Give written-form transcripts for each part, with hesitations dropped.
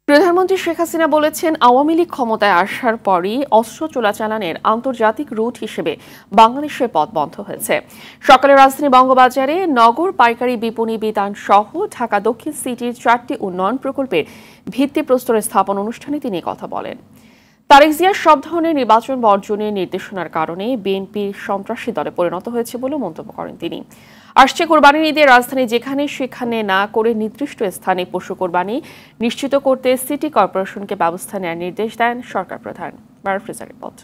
প্রধানমন্ত্রী শেখ হাসিনা বলেছেন, আওয়ামী লীগ ক্ষমতায় আসার পরই অস্ত্র চোরাচালানের আন্তর্জাতিক রুট হিসেবে বাংলাদেশের পথ বন্ধ হয়েছে। সকালে রাজধানী বঙ্গবাজারে নগর পাইকারি বিপণী বিতান সহ ঢাকা দক্ষিণ সিটির 4টি উন্নয়ন প্রকল্পের ভিত্তিপ্রস্তর স্থাপন অনুষ্ঠানে তিনি কথা বলেন। তারেক জিয়ার সব ধরনের নির্বাচন বর্জনের নির্দেশনার কারণে বিএনপি সন্ত্রাসী দলে পরিণত হয়েছে বলে মন্তব্য করেন তিনি। আসছে কোরবানির ঈদে রাজধানী যেখানে সেখানে না করে নির্দিষ্ট স্থানে পশু কোরবানি নিশ্চিত করতে সিটি কর্পোরেশনকে ব্যবস্থা নেওয়ার নির্দেশ দেন সরকার প্রধান। রিপোর্ট।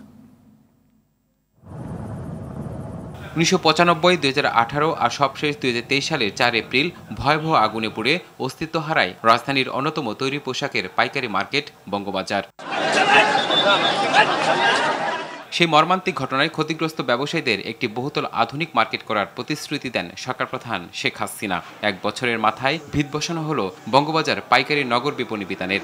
1995, 2018 আর সবশেষ 2023 সালের 4 এপ্রিল ভয়াবহ আগুনে পুড়ে অস্তিত্ব হারায় রাজধানীর অন্যতম তৈরি পোশাকের পাইকারি মার্কেট বঙ্গবাজার। সেই মর্মান্তিক ঘটনায় ক্ষতিগ্রস্ত ব্যবসায়ীদের একটি বহুতল আধুনিক মার্কেট করার প্রতিশ্রুতি দেন সরকার প্রধান শেখ হাসিনা। 1 বছরের মাথায় ভিত বসানো হলো বঙ্গবাজার পাইকারি নগর বিপণী বিতানের।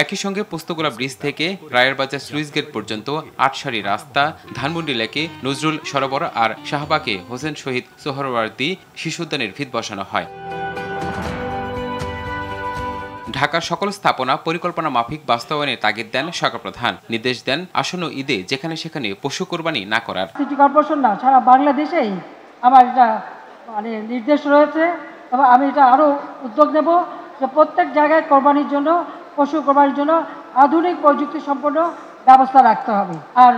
একই সঙ্গে পোস্তগোলা ব্রিজ থেকে রায়েরবাজার স্লুইস গেট পর্যন্ত 8 সারি রাস্তা, ধানমন্ডি লেকে নজরুল সরোবর আর শাহবাগে হোসেন শহীদ সোহরাওয়ার্দী শিশুদ্যানের ভিত বসানো হয়। ঢাকার সকল স্থাপনা পরিকল্পনা মাফিক বাস্তবায়নের তাগিদ দেন সরকার প্রধান। নির্দেশ দেন আসন্ন ঈদে যেখানে সেখানে পশু কোরবানি না করার। সিটি কর্পোরেশন না, সারা বাংলাদেশেই আমার এটা নির্দেশ রয়েছে এবং আমি এটা আরো উদ্যোগ নেব যে প্রত্যেক জায়গায় কোরবানির জন্য, পশু কোরবানির জন্য আধুনিক প্রযুক্তি সম্পন্ন ব্যবস্থা রাখতে হবে। আর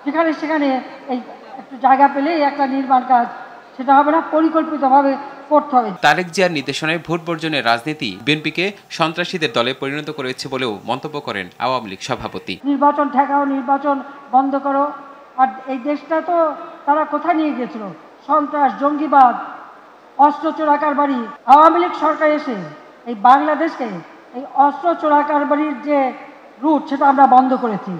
যেখানে সেখানে এই একটু জায়গা পেলেই একটা নির্মাণ কাজ সেটা হবে না, পরিকল্পিতভাবে করতে হবে। তারেক জিয়ার নির্দেশনায় ভোট বর্জনের রাজনীতি বিএনপিকে সন্ত্রাসীদের দলে পরিণত করেছে বলেও মন্তব্য করেন আওয়ামী লীগ সভাপতি। নির্বাচন ঠেকাও, নির্বাচন বন্ধ করো। আর এই দেশটা তো তারা কোথায় নিয়ে গেছিল? সন্ত্রাস, জঙ্গিবাদ, অস্ত্র চোরা কারবারি। আওয়ামী লীগ সরকার এসে এই বাংলাদেশকে এই অস্ত্র চোরা কারবারির যে রুট সেটা আমরা বন্ধ করেছি।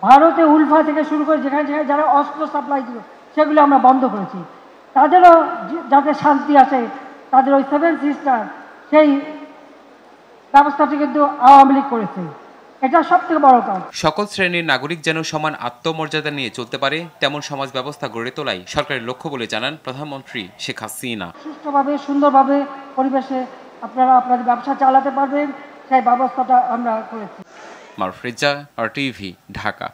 ভারতে উলফা থেকে শুরু করে যেখানে যেখানে যারা অস্ত্র সাপ্লাই দিল সেগুলো আমরা বন্ধ করেছি। তাদেরও যাতে শান্তি আছে, তাদের ওই 7 সিস্টার সেই ব্যবস্থাটি কিন্তু আওয়ামী লীগ করেছে। এটা সবথেকে বড় কাজ। সকল শ্রেণীর নাগরিক যেন সমান আত্মমর্যাদা নিয়ে চলতে পারে তেমন সমাজ ব্যবস্থা গড়ে তোলাই সরকারের লক্ষ্য বলে জানান প্রধানমন্ত্রী শেখ হাসিনা। সুষ্ঠুভাবে, সুন্দরভাবে পরিবেশে আপনারা আপনাদের ব্যবসা চালাতে পারবেন, সেই ব্যবস্থাটা আমরা করেছি। মারুফ রেজা, RTV, ঢাকা।